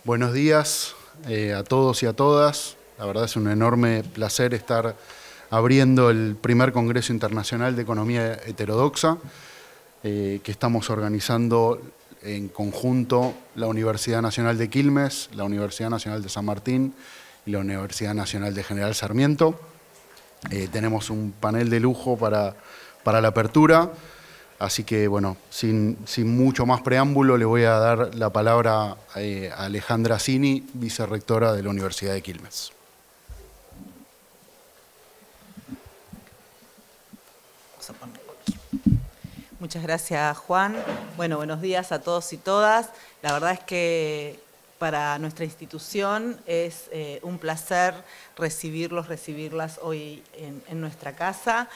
Buenos días a todos y a todas. La verdad es un enorme placer estar abriendo el primer Congreso Internacional de Economía Heterodoxa que estamos organizando en conjunto la Universidad Nacional de Quilmes, la Universidad Nacional de San Martín y la Universidad Nacional de General Sarmiento. Tenemos un panel de lujo para la apertura. Así que, bueno, sin mucho más preámbulo, le voy a dar la palabra a Alejandra Cini, vicerrectora de la Universidad de Quilmes. Muchas gracias, Juan. Bueno, buenos días a todos y todas. La verdad es que para nuestra institución es un placer recibirlas hoy en nuestra casa.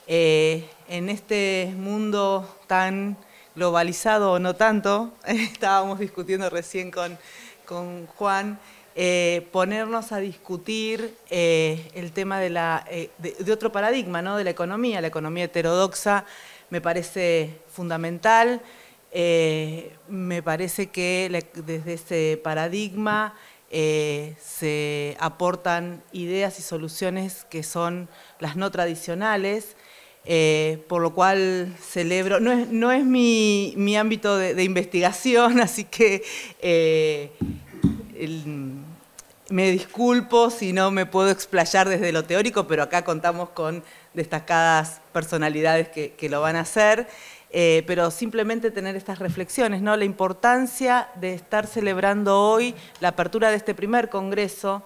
En este mundo tan globalizado o no tanto, estábamos discutiendo recién con Juan, ponernos a discutir el tema de otro paradigma, ¿no? De la economía heterodoxa, me parece fundamental. Me parece que desde ese paradigma se aportan ideas y soluciones que son las no tradicionales, por lo cual celebro, no es mi ámbito de investigación, así que me disculpo si no me puedo explayar desde lo teórico, pero acá contamos con destacadas personalidades que lo van a hacer. Pero simplemente tener estas reflexiones, ¿no? La importancia de estar celebrando hoy la apertura de este primer congreso,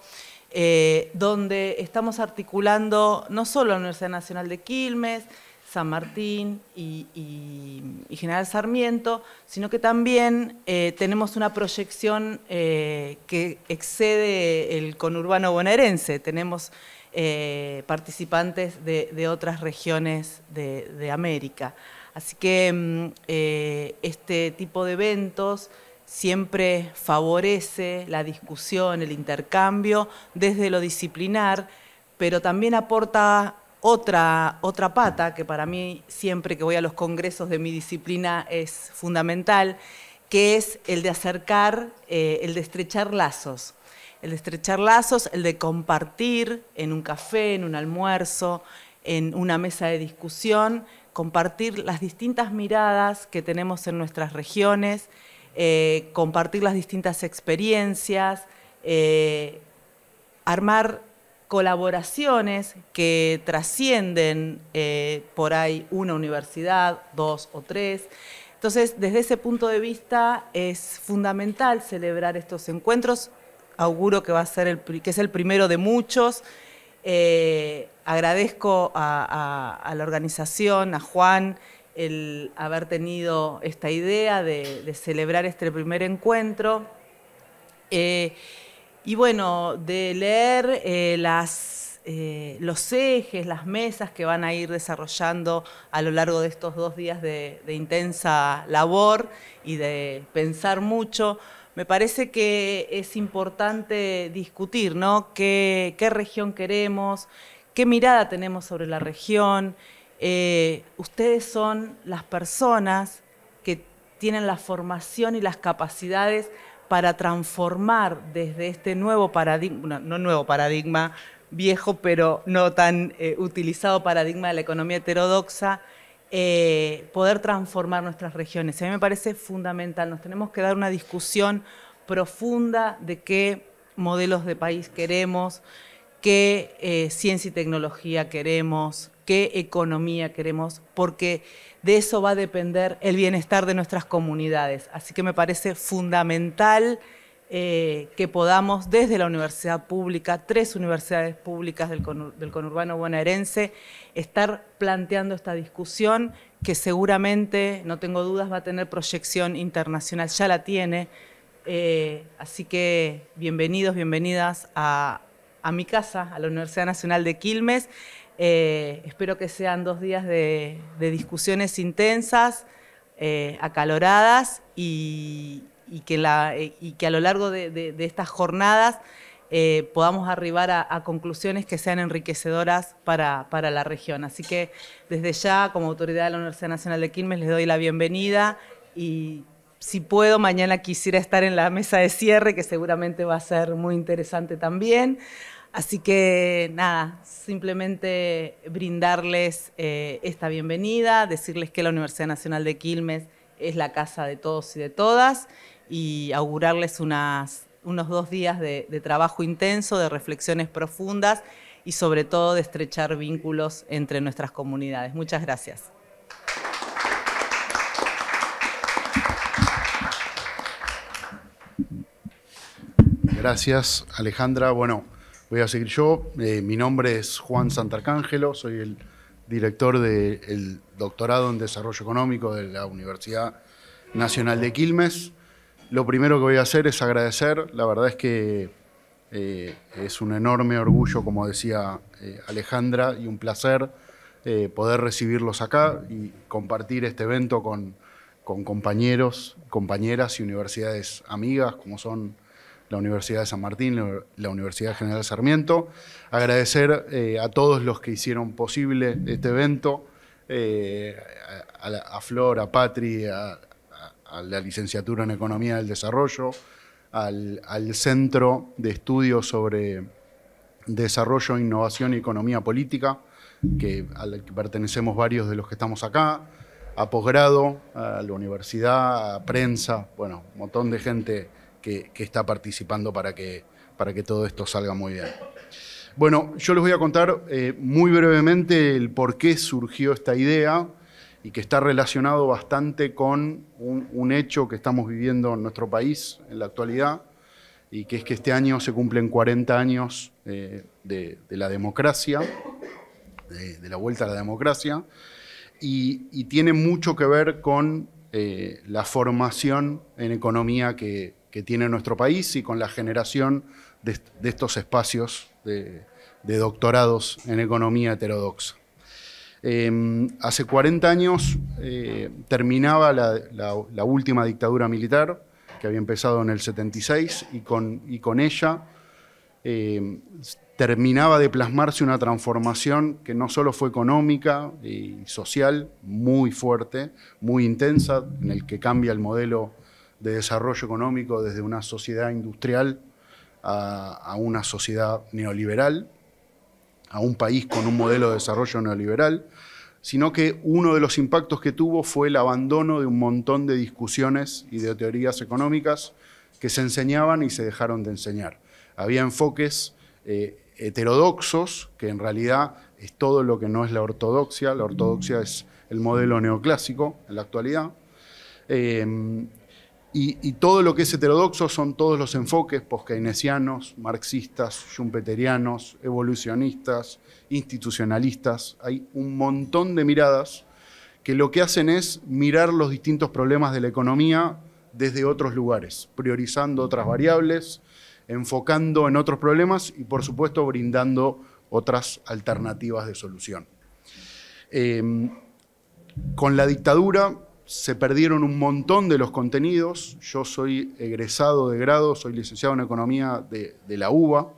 donde estamos articulando no solo la Universidad Nacional de Quilmes, San Martín y General Sarmiento, sino que también tenemos una proyección que excede el conurbano bonaerense. Tenemos participantes de otras regiones de América. Así que este tipo de eventos siempre favorece la discusión, el intercambio desde lo disciplinar, pero también aporta otra pata que para mí siempre que voy a los congresos de mi disciplina es fundamental, que es el de acercar, el de estrechar lazos. El de estrechar lazos, el de compartir en un café, en un almuerzo, en una mesa de discusión, compartir las distintas miradas que tenemos en nuestras regiones, compartir las distintas experiencias, armar colaboraciones que trascienden por ahí una universidad, dos o tres. Entonces, desde ese punto de vista es fundamental celebrar estos encuentros. Auguro que que es el primero de muchos. Agradezco a la organización, a Juan, el haber tenido esta idea de celebrar este primer encuentro. Y bueno, de leer los ejes, las mesas que van a ir desarrollando a lo largo de estos 2 días de intensa labor y de pensar mucho. Me parece que es importante discutir, ¿no? ¿Qué región queremos? ¿Qué mirada tenemos sobre la región? Ustedes son las personas que tienen la formación y las capacidades para transformar desde este nuevo paradigma, no nuevo paradigma, viejo pero no tan utilizado paradigma de la economía heterodoxa, poder transformar nuestras regiones. A mí me parece fundamental, nos tenemos que dar una discusión profunda de qué modelos de país queremos, qué ciencia y tecnología queremos, qué economía queremos, porque de eso va a depender el bienestar de nuestras comunidades. Así que me parece fundamental que podamos, desde la universidad pública, 3 universidades públicas del conurbano bonaerense, estar planteando esta discusión que seguramente, no tengo dudas, va a tener proyección internacional, ya la tiene. Así que bienvenidos, bienvenidas a mi casa, a la Universidad Nacional de Quilmes. Espero que sean 2 días de discusiones intensas, acaloradas y que a lo largo de estas jornadas podamos arribar a conclusiones que sean enriquecedoras para la región. Así que desde ya, como autoridad de la Universidad Nacional de Quilmes, les doy la bienvenida y Si puedo, mañana quisiera estar en la mesa de cierre, que seguramente va a ser muy interesante también. Así que nada, simplemente brindarles esta bienvenida, decirles que la Universidad Nacional de Quilmes es la casa de todos y de todas y augurarles unos 2 días de trabajo intenso, de reflexiones profundas y sobre todo de estrechar vínculos entre nuestras comunidades. Muchas gracias. Gracias, Alejandra. Bueno, voy a seguir yo. Mi nombre es Juan Santarcángelo, soy el director del doctorado en Desarrollo Económico de la Universidad Nacional de Quilmes. Lo primero que voy a hacer es agradecer. La verdad es que es un enorme orgullo, como decía Alejandra, y un placer poder recibirlos acá y compartir este evento con compañeros, compañeras y universidades amigas, como son la Universidad de San Martín, la Universidad General Sarmiento. Agradecer a todos los que hicieron posible este evento, a Flor, a Patri, a la licenciatura en Economía del Desarrollo, al Centro de Estudios sobre Desarrollo, Innovación y Economía Política, al que pertenecemos varios de los que estamos acá, a posgrado, a la universidad, a prensa, bueno, un montón de gente que está participando para que todo esto salga muy bien. Bueno, yo les voy a contar muy brevemente el por qué surgió esta idea y que está relacionado bastante con un hecho que estamos viviendo en nuestro país en la actualidad, y que es que este año se cumplen 40 años de la democracia, de la vuelta a la democracia, y tiene mucho que ver con la formación en economía que tiene nuestro país y con la generación de estos espacios de doctorados en economía heterodoxa. Hace 40 años terminaba la última dictadura militar, que había empezado en el 76, y con ella terminaba de plasmarse una transformación que no solo fue económica y social, muy fuerte, muy intensa, en el que cambia el modelo de desarrollo económico desde una sociedad industrial a una sociedad neoliberal, a un país con un modelo de desarrollo neoliberal, sino que uno de los impactos que tuvo fue el abandono de un montón de discusiones y de teorías económicas que se enseñaban y se dejaron de enseñar. Había enfoques heterodoxos, que en realidad es todo lo que no es la ortodoxia. La ortodoxia es el modelo neoclásico en la actualidad. Y todo lo que es heterodoxo son todos los enfoques post-keynesianos, marxistas, schumpeterianos, evolucionistas, institucionalistas. Hay un montón de miradas que lo que hacen es mirar los distintos problemas de la economía desde otros lugares, priorizando otras variables, enfocando en otros problemas y, por supuesto, brindando otras alternativas de solución. Con la dictadura se perdieron un montón de los contenidos. Yo soy egresado de grado, soy licenciado en Economía de la UBA.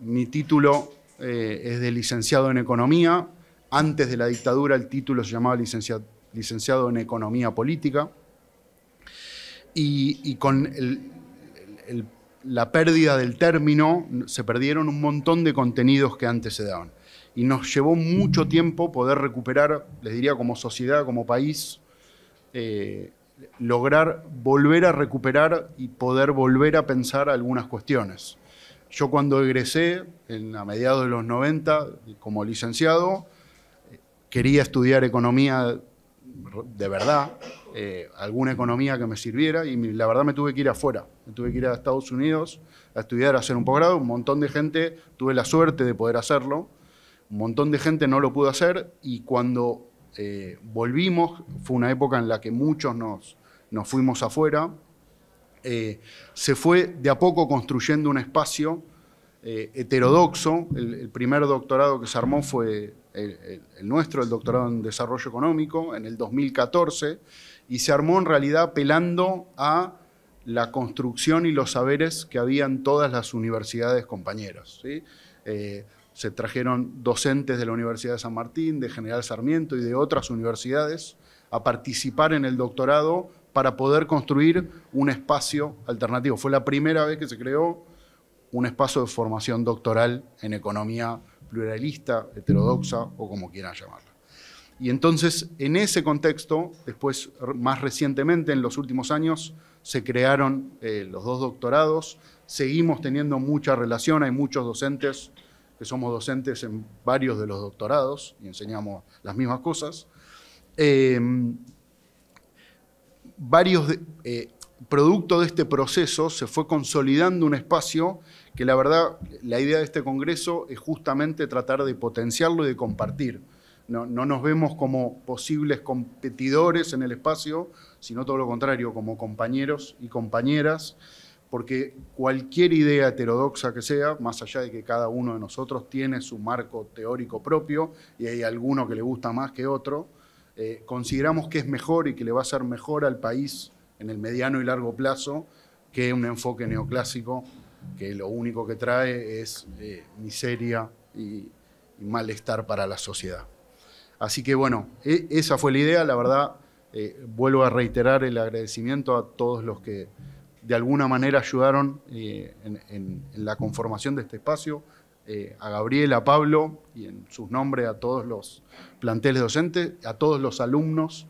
Mi título es de licenciado en Economía. Antes de la dictadura el título se llamaba licenciado en Economía Política. Y con la pérdida del término se perdieron un montón de contenidos que antes se daban. Y nos llevó mucho tiempo poder recuperar, les diría como sociedad, como país, lograr volver a recuperar y poder volver a pensar algunas cuestiones. Yo cuando egresé, a mediados de los 90, como licenciado, quería estudiar economía de verdad, alguna economía que me sirviera, y la verdad me tuve que ir afuera, me tuve que ir a Estados Unidos a estudiar, a hacer un posgrado. Un montón de gente, tuve la suerte de poder hacerlo, un montón de gente no lo pudo hacer, y cuando volvimos, fue una época en la que muchos nos fuimos afuera, se fue de a poco construyendo un espacio heterodoxo. El primer doctorado que se armó fue el nuestro, el doctorado en Desarrollo Económico, en el 2014, y se armó en realidad apelando a la construcción y los saberes que había en todas las universidades compañeras, ¿sí? Se trajeron docentes de la Universidad de San Martín, de General Sarmiento y de otras universidades a participar en el doctorado para poder construir un espacio alternativo. Fue la primera vez que se creó un espacio de formación doctoral en economía pluralista, heterodoxa o como quieran llamarla. Y entonces, en ese contexto, después, más recientemente, en los últimos años, se crearon los 2 doctorados. Seguimos teniendo mucha relación, hay muchos docentes que somos docentes en varios de los doctorados y enseñamos las mismas cosas. Producto de este proceso se fue consolidando un espacio que la verdad, la idea de este congreso es justamente tratar de potenciarlo y de compartir. No nos vemos como posibles competidores en el espacio, sino todo lo contrario, como compañeros y compañeras, porque cualquier idea heterodoxa que sea, más allá de que cada uno de nosotros tiene su marco teórico propio y hay alguno que le gusta más que otro, consideramos que es mejor y que le va a ser mejor al país en el mediano y largo plazo que un enfoque neoclásico que lo único que trae es miseria y malestar para la sociedad. Así que bueno, esa fue la idea. La verdad, vuelvo a reiterar el agradecimiento a todos los que de alguna manera ayudaron en la conformación de este espacio, a Gabriel, a Pablo y en sus nombres a todos los planteles docentes, a todos los alumnos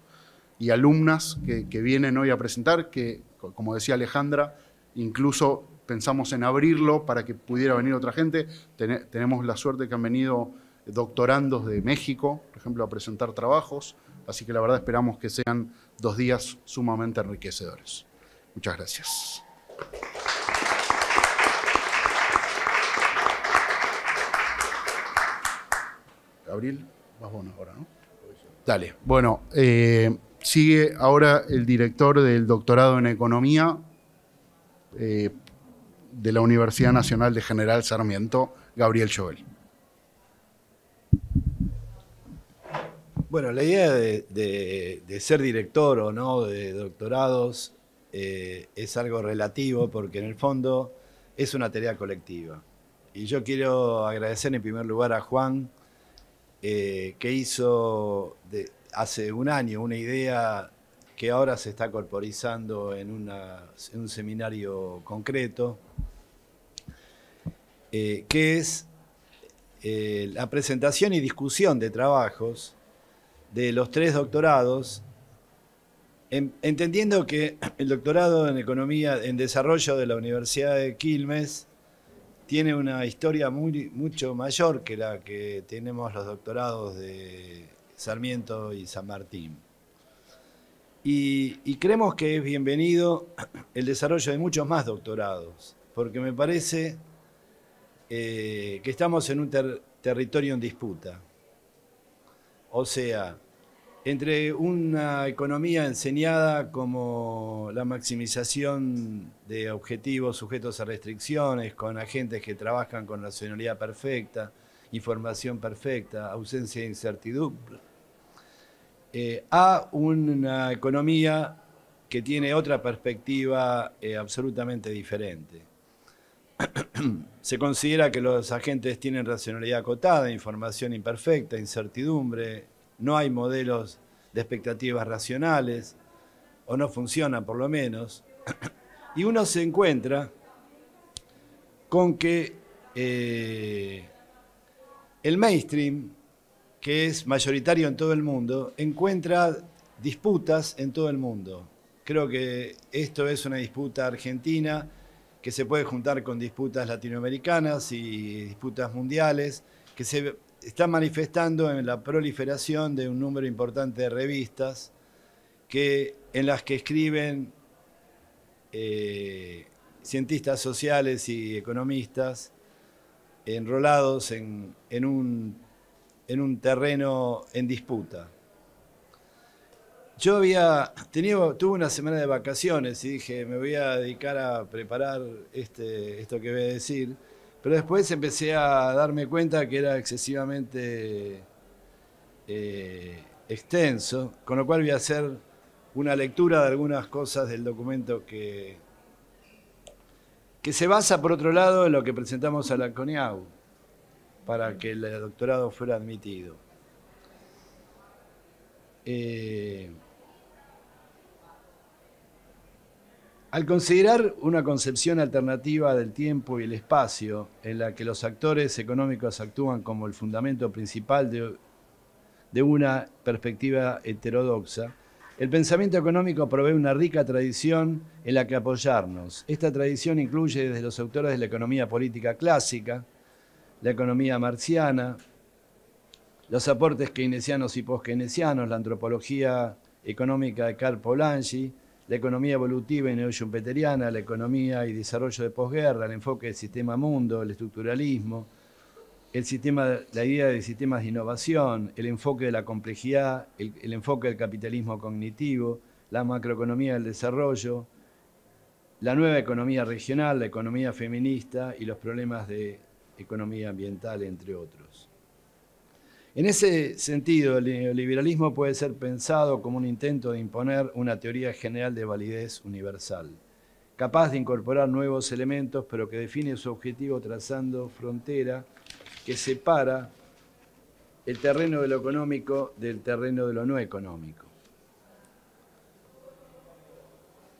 y alumnas que vienen hoy a presentar, que como decía Alejandra, incluso pensamos en abrirlo para que pudiera venir otra gente. Tenemos la suerte que han venido doctorandos de México, por ejemplo, a presentar trabajos, así que la verdad esperamos que sean 2 días sumamente enriquecedores. Muchas gracias. Gabriel, vas vos ahora, ¿no? Dale. Bueno, sigue ahora el director del doctorado en Economía de la Universidad Nacional de General Sarmiento, Gabriel Jovel. Bueno, la idea de ser director o no de doctorados es algo relativo porque en el fondo es una tarea colectiva. Y yo quiero agradecer en primer lugar a Juan, que hizo hace un año una idea que ahora se está corporizando en un seminario concreto, que es la presentación y discusión de trabajos de los 3 doctorados, entendiendo que el doctorado en Economía en Desarrollo de la Universidad de Quilmes tiene una historia mucho mayor que la que tenemos los doctorados de Sarmiento y San Martín. Y creemos que es bienvenido el desarrollo de muchos más doctorados, porque me parece que estamos en un territorio en disputa. O sea, entre una economía enseñada como la maximización de objetivos sujetos a restricciones, con agentes que trabajan con racionalidad perfecta, información perfecta, ausencia de incertidumbre, a una economía que tiene otra perspectiva absolutamente diferente. Se considera que los agentes tienen racionalidad acotada, información imperfecta, incertidumbre, no hay modelos de expectativas racionales, o no funcionan por lo menos, y uno se encuentra con que el mainstream, que es mayoritario en todo el mundo, encuentra disputas en todo el mundo. Creo que esto es una disputa argentina que se puede juntar con disputas latinoamericanas y disputas mundiales, que se está manifestando en la proliferación de un número importante de revistas en las que escriben cientistas sociales y economistas enrolados en un terreno en disputa. Yo tuve una semana de vacaciones y dije, me voy a dedicar a preparar esto que voy a decir, pero después empecé a darme cuenta que era excesivamente extenso, con lo cual voy a hacer una lectura de algunas cosas del documento que se basa, por otro lado, en lo que presentamos a la CONIAU, para que el doctorado fuera admitido. Al considerar una concepción alternativa del tiempo y el espacio, en la que los actores económicos actúan como el fundamento principal de una perspectiva heterodoxa, el pensamiento económico provee una rica tradición en la que apoyarnos. Esta tradición incluye desde los autores de la economía política clásica, la economía marxiana, los aportes keynesianos y post-keynesianos, la antropología económica de Karl Polanyi, la economía evolutiva y neo-schumpeteriana, la economía y desarrollo de posguerra, el enfoque del sistema mundo, el estructuralismo, la idea de sistemas de innovación, el enfoque de la complejidad, el enfoque del capitalismo cognitivo, la macroeconomía del desarrollo, la nueva economía regional, la economía feminista y los problemas de economía ambiental, entre otros. En ese sentido, el neoliberalismo puede ser pensado como un intento de imponer una teoría general de validez universal, capaz de incorporar nuevos elementos, pero que define su objetivo trazando frontera que separa el terreno de lo económico del terreno de lo no económico.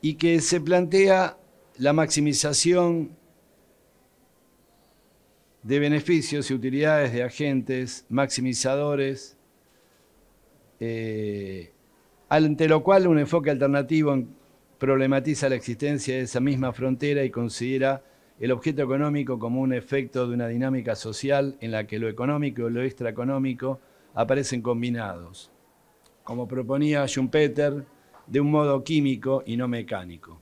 Y que se plantea la maximización de beneficios y utilidades de agentes maximizadores, ante lo cual un enfoque alternativo problematiza la existencia de esa misma frontera y considera el objeto económico como un efecto de una dinámica social en la que lo económico y lo extraeconómico aparecen combinados, como proponía Schumpeter, de un modo químico y no mecánico.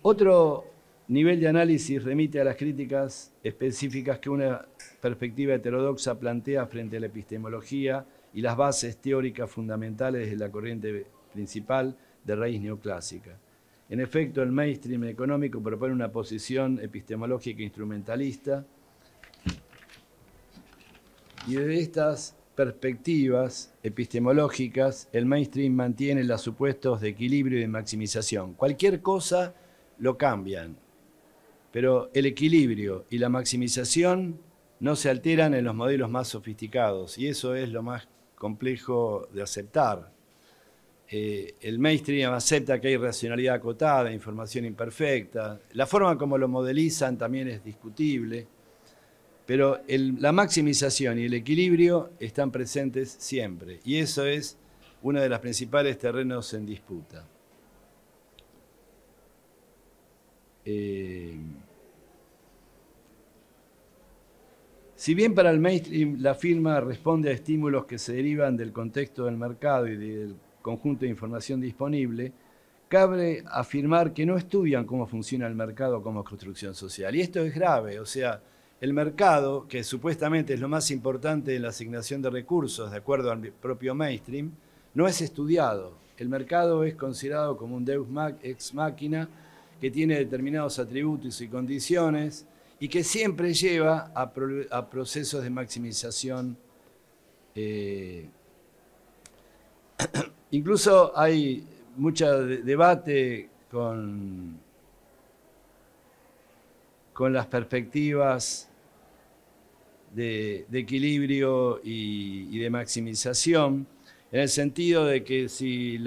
Otro nivel de análisis remite a las críticas específicas que una perspectiva heterodoxa plantea frente a la epistemología y las bases teóricas fundamentales de la corriente principal de raíz neoclásica. En efecto, el mainstream económico propone una posición epistemológica instrumentalista y desde estas perspectivas epistemológicas, el mainstream mantiene los supuestos de equilibrio y de maximización. Cualquier cosa lo cambian, pero el equilibrio y la maximización no se alteran en los modelos más sofisticados, y eso es lo más complejo de aceptar. El mainstream acepta que hay racionalidad acotada, información imperfecta. La forma como lo modelizan también es discutible, pero la maximización y el equilibrio están presentes siempre, y eso es uno de los principales terrenos en disputa. Si bien para el mainstream la firma responde a estímulos que se derivan del contexto del mercado y del conjunto de información disponible, cabe afirmar que no estudian cómo funciona el mercado como construcción social. Y esto es grave, o sea, el mercado, que supuestamente es lo más importante en la asignación de recursos, de acuerdo al propio mainstream, no es estudiado. El mercado es considerado como un deus ex machina que tiene determinados atributos y condiciones y que siempre lleva a procesos de maximización. Incluso hay mucho debate con las perspectivas de equilibrio y de maximización, en el sentido de que si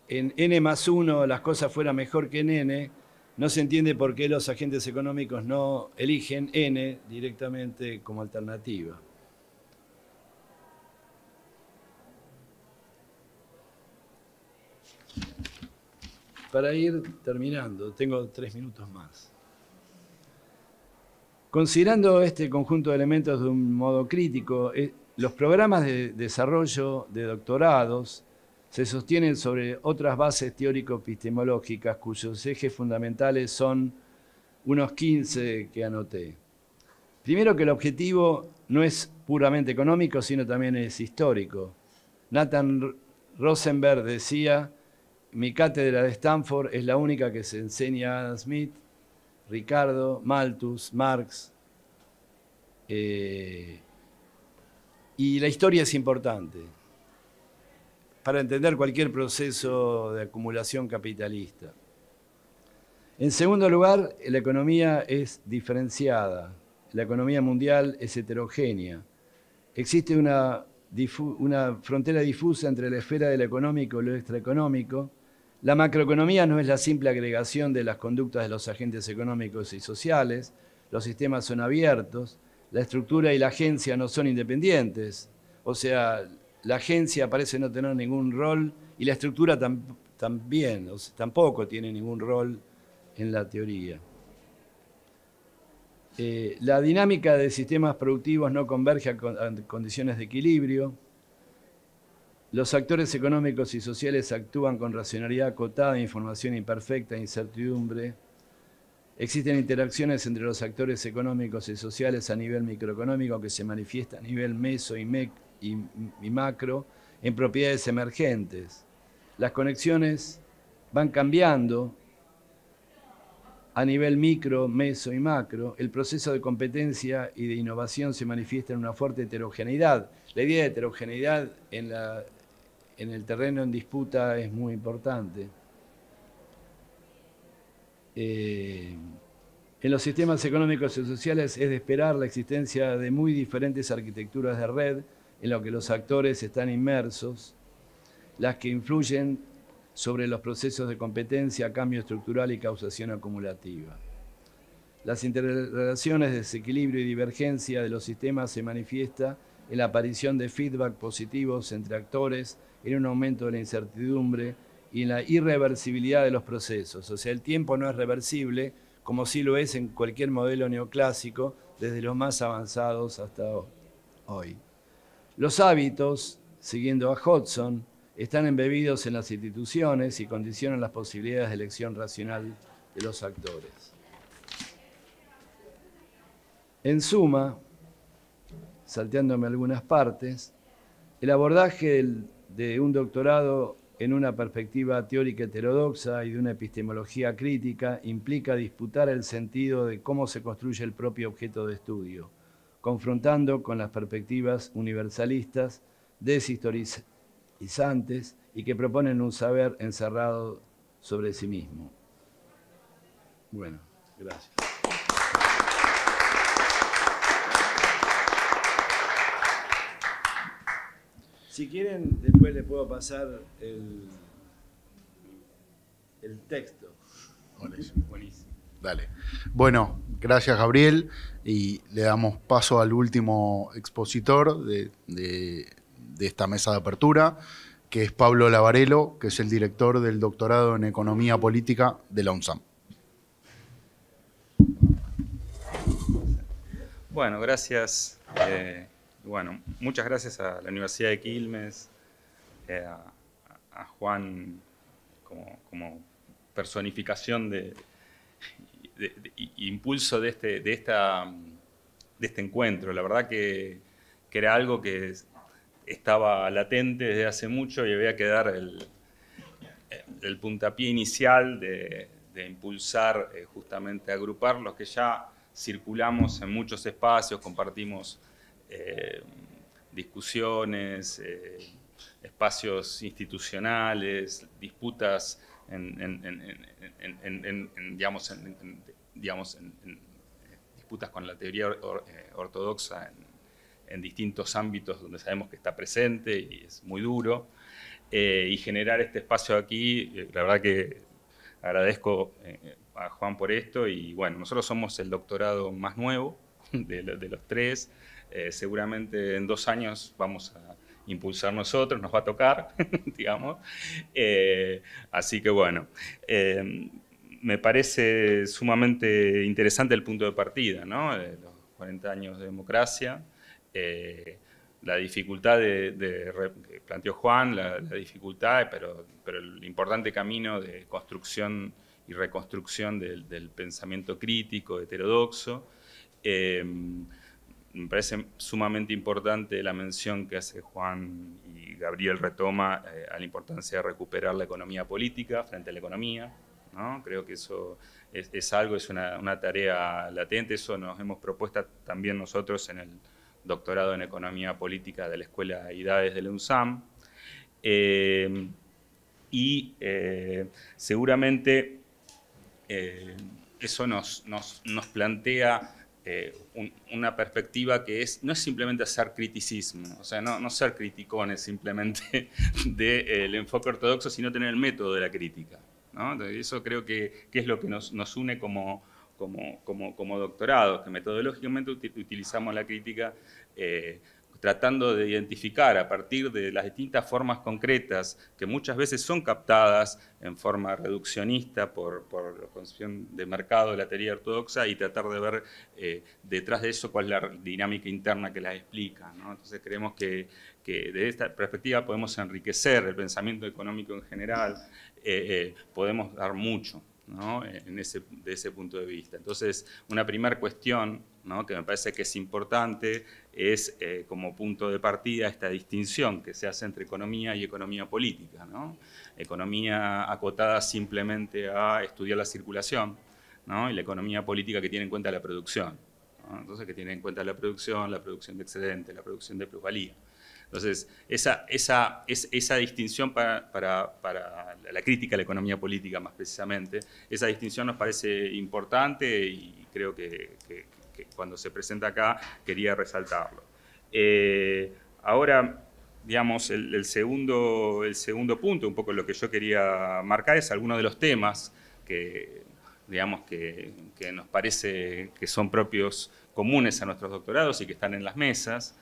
en n+1 las cosas fueran mejor que en n, no se entiende por qué los agentes económicos no eligen n directamente como alternativa. Para ir terminando, tengo 3 minutos más. Considerando este conjunto de elementos de un modo crítico, los programas de desarrollo de doctorados se sostienen sobre otras bases teórico-epistemológicas cuyos ejes fundamentales son unos 15 que anoté. Primero, que el objetivo no es puramente económico, sino también es histórico. Nathan Rosenberg decía: mi cátedra de Stanford es la única que se enseña a Adam Smith, Ricardo, Malthus, Marx. Y la historia es importante para entender cualquier proceso de acumulación capitalista. En segundo lugar, la economía es diferenciada. La economía mundial es heterogénea. Existe una frontera difusa entre la esfera de lo económico y lo extraeconómico. La macroeconomía no es la simple agregación de las conductas de los agentes económicos y sociales. Los sistemas son abiertos. La estructura y la agencia no son independientes. O sea, la agencia parece no tener ningún rol y la estructura también, o sea, tampoco tiene ningún rol en la teoría. La dinámica de sistemas productivos no converge a condiciones de equilibrio. Los actores económicos y sociales actúan con racionalidad acotada, información imperfecta, incertidumbre. Existen interacciones entre los actores económicos y sociales a nivel microeconómico que se manifiesta a nivel meso y macro en propiedades emergentes. Las conexiones van cambiando a nivel micro, meso y macro. El proceso de competencia y de innovación se manifiesta en una fuerte heterogeneidad. La idea de heterogeneidad en el terreno en disputa es muy importante. En los sistemas económicos y sociales es de esperar la existencia de muy diferentes arquitecturas de red en lo que los actores están inmersos, las que influyen sobre los procesos de competencia, cambio estructural y causación acumulativa. Las interrelaciones, desequilibrio y divergencia de los sistemas se manifiesta en la aparición de feedback positivos entre actores, en un aumento de la incertidumbre y en la irreversibilidad de los procesos. O sea, el tiempo no es reversible, como sí lo es en cualquier modelo neoclásico, desde los más avanzados hasta hoy. Los hábitos, siguiendo a Hodgson, están embebidos en las instituciones y condicionan las posibilidades de elección racional de los actores. En suma, salteándome algunas partes, el abordaje de un doctorado en una perspectiva teórica heterodoxa y de una epistemología crítica implica disputar el sentido de cómo se construye el propio objeto de estudio, confrontando con las perspectivas universalistas, deshistorizadas y que proponen un saber encerrado sobre sí mismo. Bueno, gracias. Si quieren, después les puedo pasar el texto. Buenísimo. Dale. Bueno, gracias Gabriel y le damos paso al último expositor de esta mesa de apertura, que es Pablo Lavarello, que es el director del doctorado en Economía Política de la UNSAM. Bueno, gracias. Bueno, muchas gracias a la Universidad de Quilmes, a Juan como personificación de impulso de este encuentro. La verdad que era algo que estaba latente desde hace mucho y había que dar el puntapié inicial de impulsar, justamente agrupar los que ya circulamos en muchos espacios, compartimos discusiones, espacios institucionales, disputas disputas con la teoría ortodoxa en distintos ámbitos donde sabemos que está presente y es muy duro, y generar este espacio aquí, la verdad que agradezco a Juan por esto, y bueno, nosotros somos el doctorado más nuevo de los tres. Seguramente en 2 años vamos a impulsar nosotros, nos va a tocar, digamos. Así que bueno, me parece sumamente interesante el punto de partida, ¿no? Los 40 años de democracia, la dificultad que planteó Juan, la dificultad, pero el importante camino de construcción y reconstrucción del pensamiento crítico, heterodoxo. Me parece sumamente importante la mención que hace Juan y Gabriel retoma a la importancia de recuperar la economía política frente a la economía, ¿no? Creo que eso es algo, es una tarea latente, eso nos hemos propuesto también nosotros en el doctorado en Economía Política de la Escuela IDAES de la UNSAM. Seguramente eso nos plantea una perspectiva que no es simplemente hacer criticismo, o sea, no ser criticones simplemente del enfoque ortodoxo, sino tener el método de la crítica, ¿no? Entonces, eso creo que es lo que nos une como doctorados, que metodológicamente utilizamos la crítica tratando de identificar a partir de las distintas formas concretas que muchas veces son captadas en forma reduccionista por la concepción de mercado de la teoría ortodoxa y tratar de ver detrás de eso cuál es la dinámica interna que las explica, ¿no? Entonces creemos que desde esta perspectiva podemos enriquecer el pensamiento económico en general, podemos dar mucho, ¿no? De ese punto de vista. Entonces, una primera cuestión, ¿no?, que me parece que es importante es, como punto de partida, esta distinción que se hace entre economía y economía política, ¿no? Economía acotada simplemente a estudiar la circulación, ¿no?, y la economía política que tiene en cuenta la producción, ¿no? Entonces, que tiene en cuenta la producción de excedente, la producción de plusvalía. Entonces, esa distinción para la crítica a la economía política, más precisamente, esa distinción nos parece importante y creo que cuando se presenta acá quería resaltarlo. Ahora, digamos, el segundo punto, un poco lo que yo quería marcar, es algunos de los temas que, digamos, que nos parece que son propios, comunes a nuestros doctorados y que están en las mesas.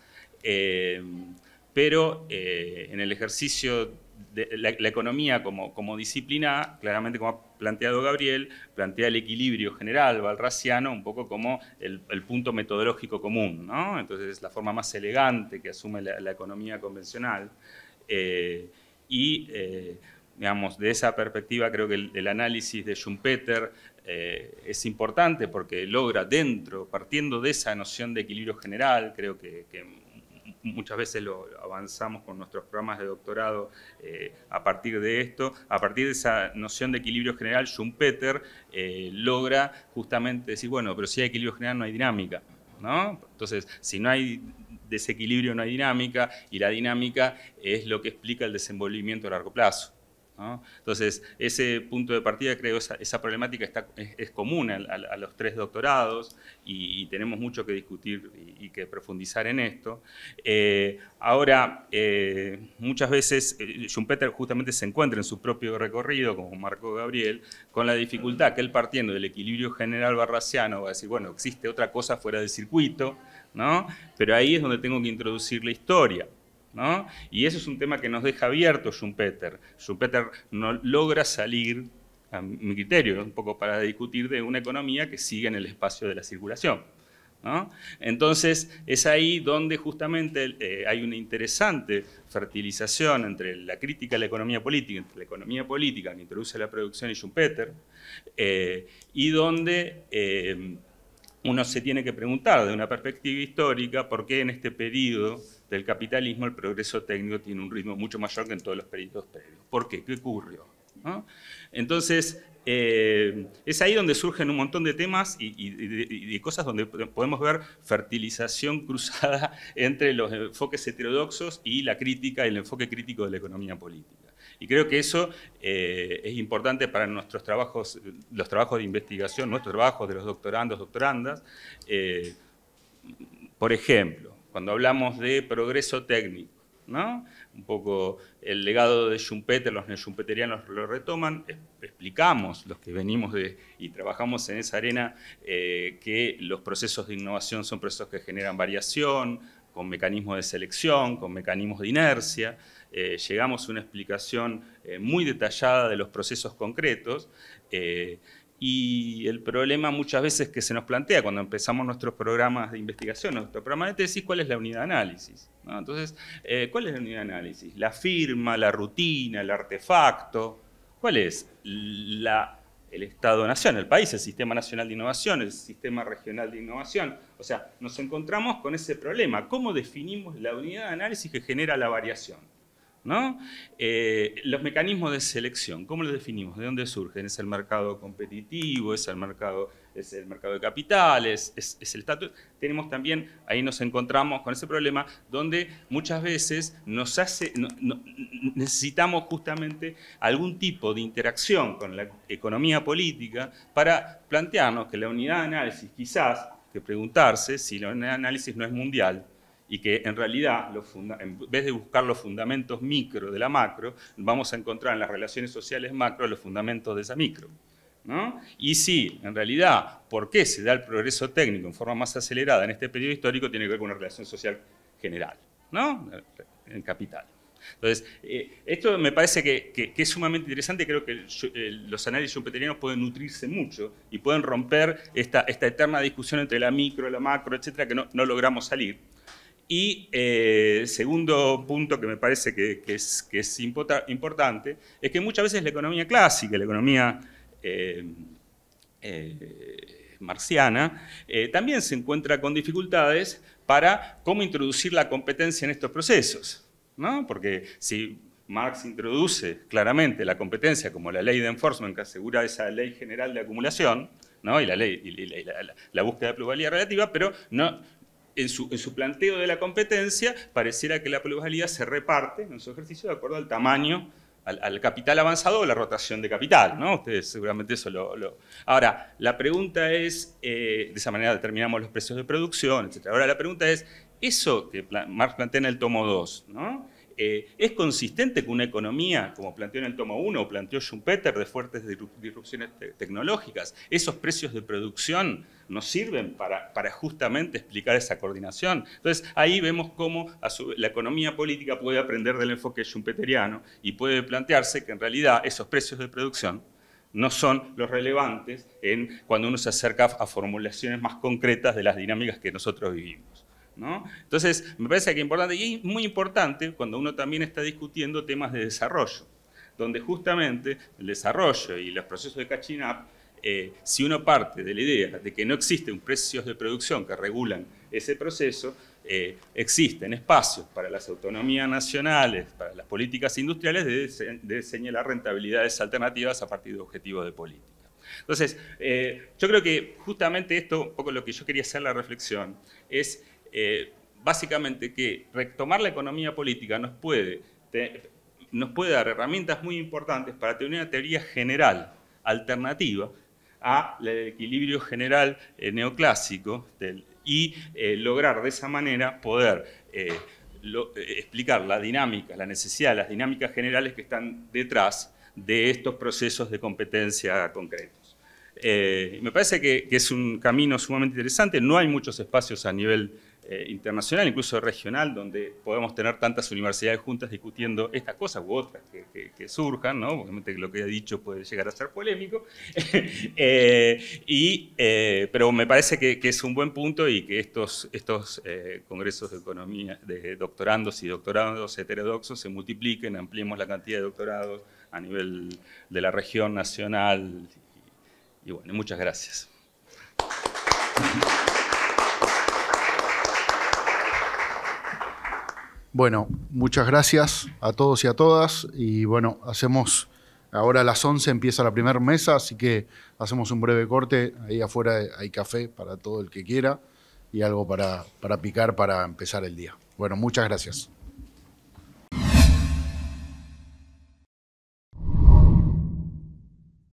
Pero en el ejercicio de la economía como disciplina, claramente, como ha planteado Gabriel, plantea el equilibrio general walrasiano un poco como el punto metodológico común, ¿no? Entonces es la forma más elegante que asume la economía convencional. Digamos, de esa perspectiva creo que el análisis de Schumpeter es importante porque logra partiendo de esa noción de equilibrio general, creo que muchas veces lo avanzamos con nuestros programas de doctorado a partir de esto, a partir de esa noción de equilibrio general, Schumpeter logra justamente decir, bueno, pero si hay equilibrio general no hay dinámica, ¿no? Entonces, si no hay desequilibrio no hay dinámica, y la dinámica es lo que explica el desenvolvimiento a largo plazo, ¿no? Entonces, ese punto de partida, creo, esa problemática es común a los tres doctorados y tenemos mucho que discutir y que profundizar en esto. Ahora, muchas veces Schumpeter justamente se encuentra en su propio recorrido, como marcó Gabriel, con la dificultad que él, partiendo del equilibrio general barrasiano, va a decir, bueno, existe otra cosa fuera del circuito, ¿no? Pero ahí es donde tengo que introducir la historia, ¿no? Y eso es un tema que nos deja abierto Schumpeter. Schumpeter no logra salir, a mi criterio, un poco para discutir de una economía que sigue en el espacio de la circulación, ¿no? Entonces, es ahí donde justamente hay una interesante fertilización entre la crítica a la economía política, entre la economía política que introduce la producción y Schumpeter, y donde uno se tiene que preguntar de una perspectiva histórica por qué en este periodo del capitalismo el progreso técnico tiene un ritmo mucho mayor que en todos los periodos previos. ¿Por qué? ¿Qué ocurrió? ¿No? Entonces, es ahí donde surgen un montón de temas y de cosas donde podemos ver fertilización cruzada entre los enfoques heterodoxos y la crítica y el enfoque crítico de la economía política. Y creo que eso es importante para nuestros trabajos, los trabajos de investigación, nuestros trabajos de los doctorandos, doctorandas. Por ejemplo, cuando hablamos de progreso técnico, ¿no? Un poco el legado de Schumpeter, los neoschumpeterianos lo retoman, explicamos, los que venimos y trabajamos en esa arena, que los procesos de innovación son procesos que generan variación, con mecanismos de selección, con mecanismos de inercia. Llegamos a una explicación muy detallada de los procesos concretos, y el problema muchas veces que se nos plantea cuando empezamos nuestros programas de investigación, nuestro programa de tesis, ¿cuál es la unidad de análisis? ¿No? Entonces, ¿cuál es la unidad de análisis? La firma, la rutina, el artefacto. ¿Cuál es? El Estado-Nación, el país, el Sistema Nacional de Innovación, el Sistema Regional de Innovación. O sea, nos encontramos con ese problema. ¿Cómo definimos la unidad de análisis que genera la variación? ¿No? Los mecanismos de selección, ¿cómo los definimos? ¿De dónde surgen? ¿Es el mercado competitivo? ¿Es el mercado de capitales? ¿Es el estatus? Tenemos también, ahí nos encontramos con ese problema, donde muchas veces necesitamos justamente algún tipo de interacción con la economía política para plantearnos que la unidad de análisis quizás que preguntarse si el análisis no es mundial y que en realidad, en vez de buscar los fundamentos micro de la macro, vamos a encontrar en las relaciones sociales macro los fundamentos de esa micro, ¿no? Y sí, en realidad, ¿por qué se da el progreso técnico en forma más acelerada en este periodo histórico? Tiene que ver con una relación social general, ¿no? En capital. Entonces, esto me parece que es sumamente interesante. Creo que los análisis schumpeterianos pueden nutrirse mucho y pueden romper esta eterna discusión entre la micro, la macro, etcétera, que no logramos salir. Y segundo punto que me parece que es importante, es que muchas veces la economía clásica, la economía marxiana, también se encuentra con dificultades para cómo introducir la competencia en estos procesos, ¿no? Porque si Marx introduce claramente la competencia como la ley de enforcement que asegura esa ley general de acumulación, ¿no? Y la búsqueda de plusvalía relativa, pero no... En su planteo de la competencia, pareciera que la plusvalía se reparte en su ejercicio de acuerdo al tamaño, al capital avanzado o la rotación de capital, ¿no? Ustedes seguramente eso Ahora, la pregunta es, de esa manera determinamos los precios de producción, etc. Ahora, la pregunta es, eso que Marx plantea en el tomo 2, ¿no? ¿Es consistente con una economía, como planteó en el tomo 1 o planteó Schumpeter, de fuertes disrupciones tecnológicas? ¿Esos precios de producción nos sirven para justamente explicar esa coordinación? Entonces, ahí vemos cómo la economía política puede aprender del enfoque schumpeteriano y puede plantearse que en realidad esos precios de producción no son los relevantes cuando uno se acerca a formulaciones más concretas de las dinámicas que nosotros vivimos, ¿no? Entonces, me parece que es importante, y es muy importante cuando uno también está discutiendo temas de desarrollo, donde justamente el desarrollo y los procesos de catching up, si uno parte de la idea de que no existen precios de producción que regulan ese proceso, existen espacios para las autonomías nacionales, para las políticas industriales, de señalar rentabilidades alternativas a partir de objetivos de política. Entonces, yo creo que justamente esto, un poco lo que yo quería hacer la reflexión, es básicamente que retomar la economía política nos puede dar herramientas muy importantes para tener una teoría general alternativa al equilibrio general neoclásico y lograr de esa manera poder explicar la dinámica, la necesidad, las dinámicas generales que están detrás de estos procesos de competencia concretos. Me parece que es un camino sumamente interesante. No hay muchos espacios a nivel internacional, incluso regional, donde podemos tener tantas universidades juntas discutiendo estas cosas u otras que surjan, ¿no? Obviamente lo que he dicho puede llegar a ser polémico, pero me parece que es un buen punto y que estos congresos de economía, de doctorandos y doctorados heterodoxos se multipliquen, ampliemos la cantidad de doctorados a nivel de la región nacional. Y bueno, muchas gracias. Bueno, muchas gracias a todos y a todas. Y bueno, ahora a las 11 empieza la primera mesa, así que hacemos un breve corte. Ahí afuera hay café para todo el que quiera y algo para picar para empezar el día. Bueno, muchas gracias.